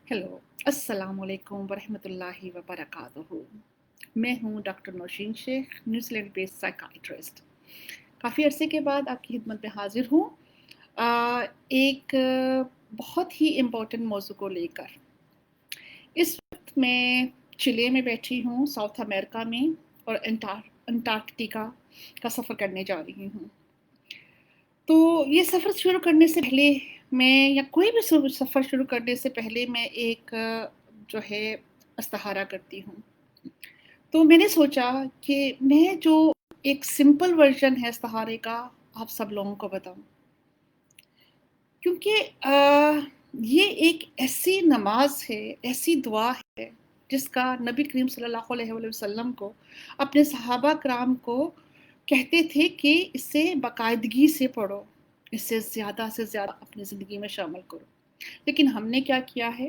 Hello, अस्सलाम वालेकुम वरहमतुल्लाहि वबरकातुहू। मैं हूँ doctor Nausheen Shaikh, New Zealand based psychiatrist. काफ़ी अरसे के बाद आपकी खिदमत में हाज़िर हूँ एक बहुत ही इम्पोर्टेंट मौज़ू को लेकर। इस वक़्त मैं चिले में बैठी हूँ, साउथ अमेरिका में, और अंटार्कटिका का सफ़र करने जा रही हूँ। तो ये सफ़र शुरू करने से पहले मैं, या कोई भी सफ़र शुरू करने से पहले मैं एक जो है इस्तिखारा करती हूँ। तो मैंने सोचा कि मैं जो एक सिंपल वर्ज़न है इस्तिखारे का, आप सब लोगों को बताऊँ। क्योंकि ये एक ऐसी नमाज़ है, ऐसी दुआ है, जिसका नबी करीम सल्लल्लाहु अलैहि वसल्लम को, अपने सहाबा किराम को कहते थे कि इसे बाकायदगी से पढ़ो, इसे ज़्यादा से ज़्यादा अपनी ज़िंदगी में शामिल करो। लेकिन हमने क्या किया है,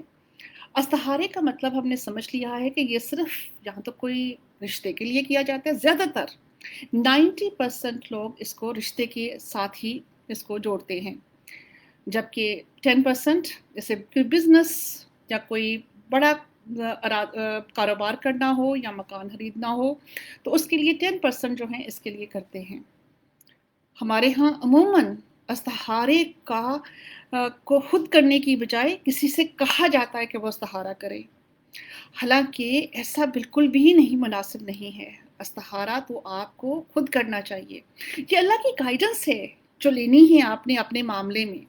इस्तिखारे का मतलब हमने समझ लिया है कि ये सिर्फ़ यहाँ तो कोई रिश्ते के लिए किया जाता है। ज़्यादातर 90% लोग इसको रिश्ते के साथ ही इसको जोड़ते हैं। जबकि 10% जैसे कोई बिज़नेस या कोई बड़ा कारोबार करना हो या मकान खरीदना हो, तो उसके लिए 10% जो हैं इसके लिए करते हैं। हमारे यहाँ अमूमन इस्तिखारे को खुद करने की बजाय किसी से कहा जाता है कि वो इस्तिखारा करे। हालाँकि ऐसा बिल्कुल भी नहीं, मुनासिब नहीं है। इस्तिखारा तो आपको खुद करना चाहिए। ये अल्लाह की गाइडेंस है, जो लेनी है आपने अपने मामले में।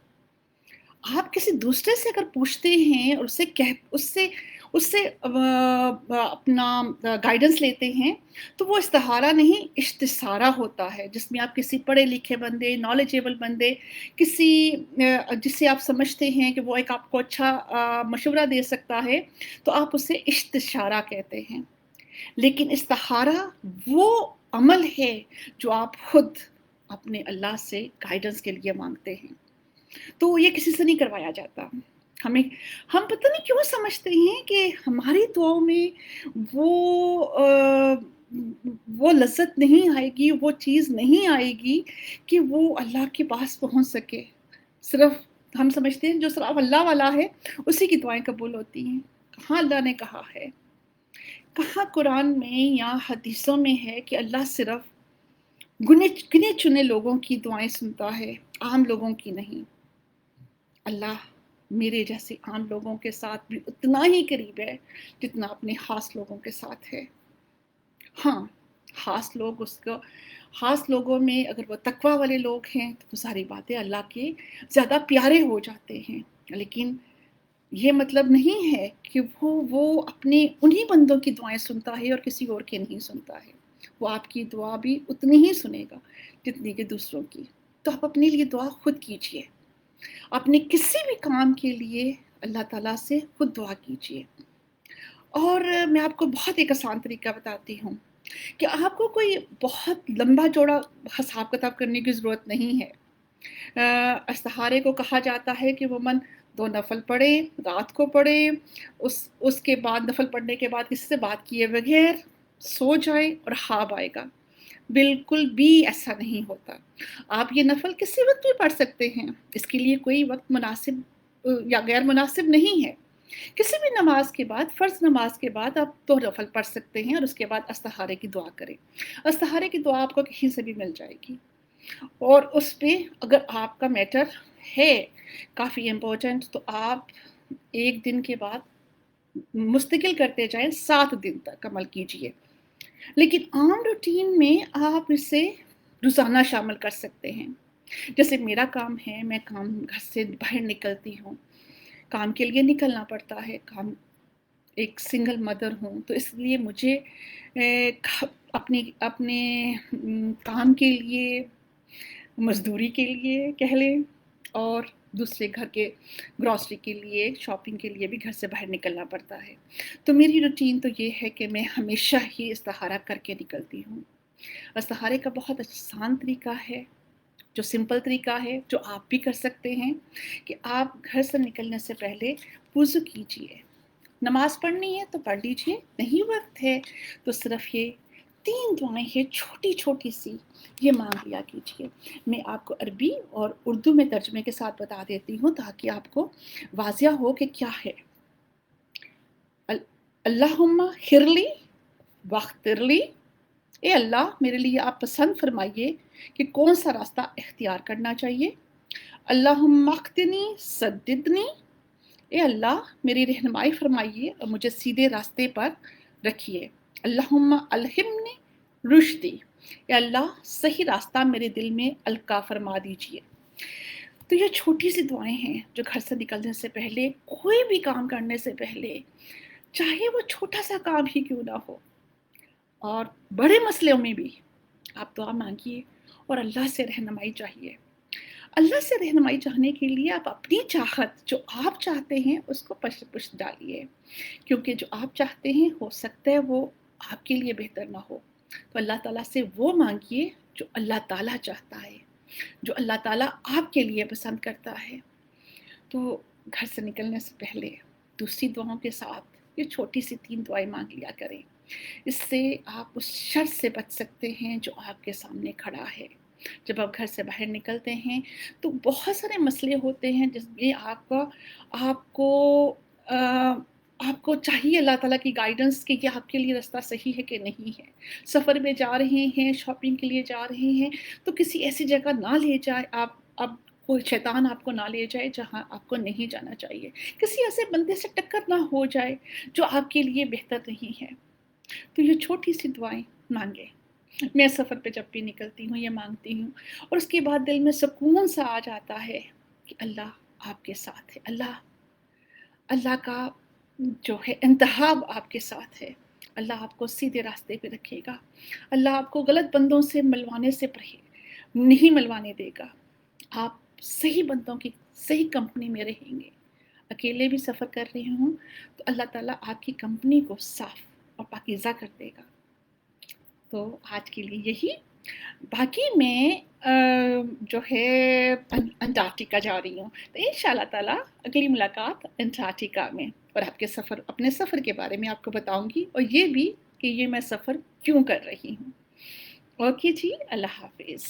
आप किसी दूसरे से अगर पूछते हैं और उससे उससे अपना गाइडेंस लेते हैं, तो वो इस्तिखारा नहीं, इस्तिसारा होता है, जिसमें आप किसी पढ़े-लिखे बंदे, नॉलेजेबल बंदे, किसी जिसे आप समझते हैं कि वो एक आपको अच्छा मशवरा दे सकता है, तो आप उसे इस्तिशारा कहते हैं। लेकिन इस्तिखारा वो अमल है, जो आप खुद अपने अल्लाह से गाइडेंस के लिए माँगते हैं। तो ये किसी से नहीं करवाया जाता। हमें हम पता नहीं क्यों समझते हैं कि हमारी दुआओं में वो वो लज़्ज़त नहीं आएगी, वो चीज़ नहीं आएगी कि वो अल्लाह के पास पहुँच सके। सिर्फ़ हम समझते हैं जो सिर्फ़ अल्लाह वाला है, उसी की दुआएँ कबूल होती हैं। कहाँ अल्लाह ने कहा है? कहाँ कुरान में या हदीसों में है कि अल्लाह सिर्फ़ गिने-चुने लोगों की दुआएँ सुनता है, आम लोगों की नहीं। अल्लाह मेरे जैसे आम लोगों के साथ भी उतना ही करीब है, जितना अपने ख़ास लोगों के साथ है। हाँ, ख़ास लोग उसको ख़ास लोगों में अगर वो तक़वा वाले लोग हैं, तो वो सारी बातें अल्लाह के ज़्यादा प्यारे हो जाते हैं। लेकिन ये मतलब नहीं है कि वो अपने उन्हीं बंदों की दुआएँ सुनता है और किसी और की नहीं सुनता है। वो आपकी दुआ भी उतनी ही सुनेगा, जितनी कि दूसरों की। तो आप अपने लिए दुआ खुद कीजिए। अपने किसी भी काम के लिए अल्लाह ताला से खुद दुआ कीजिए। और मैं आपको बहुत एक आसान तरीका बताती हूँ कि आपको कोई बहुत लंबा-चौड़ा हिसाब-किताब करने की ज़रूरत नहीं है। इस्तिखारे को कहा जाता है कि वुमन 2 नफ़ल पढ़े, रात को पढ़े, उसके बाद नफ़ल पढ़ने के बाद किसी से बात किए बगैर सो जाए और ख़्वाब आएगा। बिल्कुल भी ऐसा नहीं होता। आप ये नफ़ल किसी वक़्त भी पढ़ सकते हैं। इसके लिए कोई वक़्त मुनासिब या गैर मुनासिब नहीं है। किसी भी नमाज़ के बाद, फ़र्ज़ नमाज़ के बाद आप 2 नफ़ल पढ़ सकते हैं और उसके बाद इस्तिखारे की दुआ करें। इस्तिखारे की दुआ आपको कहीं से भी मिल जाएगी। और उस पे अगर आपका मैटर है काफ़ी इम्पोर्टेंट, तो आप 1 दिन के बाद मुस्तकिल करते जाएँ, 7 दिन तक अमल कीजिए। लेकिन आम रूटीन में आप इसे रोज़ाना शामिल कर सकते हैं। जैसे मेरा काम है, मैं काम घर से बाहर निकलती हूँ, काम के लिए निकलना पड़ता है, एक सिंगल मदर हूँ, तो इसलिए मुझे अपने अपने काम के लिए, मज़दूरी के लिए कह लें, और दूसरे घर के ग्रॉसरी के लिए, शॉपिंग के लिए भी घर से बाहर निकलना पड़ता है। तो मेरी रूटीन तो ये है कि मैं हमेशा ही इस्तिखारा करके निकलती हूँ। इस्तिखारे का बहुत आसान तरीका है, जो सिंपल तरीका है, जो आप भी कर सकते हैं, कि आप घर से निकलने से पहले वुज़ू कीजिए। नमाज़ पढ़नी है तो पढ़ लीजिए, नहीं वक़्त है तो सिर्फ़ ये 3 दुआएँ हैं छोटी-छोटी सी, ये माँग लिया कीजिए। मैं आपको अरबी और उर्दू में तर्जुमे के साथ बता देती हूँ, ताकि आपको वाज़िया हो कि क्या है। अल्लाहुम्मा हिरली वख्तिरली, ए अल्लाह मेरे लिए आप पसंद फरमाइए कि कौन सा रास्ता इख्तियार करना चाहिए। अल्लाहुम्मा अख्तिनी सद्दिदनी, ए अल्लाह मेरी रहनुमाई फरमाइए और मुझे सीधे रास्ते पर रखिए। अल्लाहुम्मा अलहिमनी रुश्दी, ए अल्लाह सही रास्ता मेरे दिल में अलका फरमा दीजिए। तो ये छोटी सी दुआएं हैं जो घर से निकलने से पहले, कोई भी काम करने से पहले, चाहे वो छोटा सा काम ही क्यों ना हो, और बड़े मसलों में भी आप दुआ मांगिए और अल्लाह से रहनुमाई चाहिए। अल्लाह से रहनुमाई चाहने के लिए आप अपनी चाहत, जो आप चाहते हैं उसको पुष्ट डालिए, क्योंकि जो आप चाहते हैं हो सकता है वो आपके लिए बेहतर ना हो। तो अल्लाह ताला से वो मांगिए जो अल्लाह ताला चाहता है, जो अल्लाह ताला आपके लिए पसंद करता है। तो घर से निकलने से पहले दूसरी दुआओं के साथ ये छोटी सी 3 दुआएं मांग लिया करें। इससे आप उस शर से बच सकते हैं जो आपके सामने खड़ा है। जब आप घर से बाहर निकलते हैं तो बहुत सारे मसले होते हैं जिसमें आपको अ, आपको चाहिए अल्लाह ताला की गाइडेंस कि ये आपके लिए रास्ता सही है कि नहीं है। सफ़र में जा रहे हैं, शॉपिंग के लिए जा रहे हैं, तो किसी ऐसी जगह ना ले जाए आप कोई शैतान आपको ना ले जाए जहाँ आपको नहीं जाना चाहिए। किसी ऐसे बंदे से टक्कर ना हो जाए जो आपके लिए बेहतर नहीं है। तो ये छोटी-सी दुआएँ माँगे। मैं सफ़र पे जब भी निकलती हूँ ये माँगती हूँ और उसके बाद दिल में सुकून सा आ जाता है कि अल्लाह आपके साथ है। अल्लाह अल्लाह का जो है इंतहा आपके साथ है। अल्लाह आपको सीधे रास्ते पे रखेगा। अल्लाह आपको गलत बंदों से मिलवाने से नहीं मिलवाने देगा। आप सही बंदों की सही कंपनी में रहेंगे। अकेले भी सफ़र कर रहे हों तो अल्लाह ताला आपकी कंपनी को साफ़ और पाकीज़ा कर देगा। तो आज के लिए यही। बाकी मैं जो है अंटार्कटिका जा रही हूँ, तो इंशाल्लाह ताला अगली मुलाकात अंटार्कटिका में, और अपने सफ़र के बारे में आपको बताऊँगी, और ये भी कि ये मैं सफ़र क्यों कर रही हूँ। ओके जी, अल्लाह हाफ़िज़।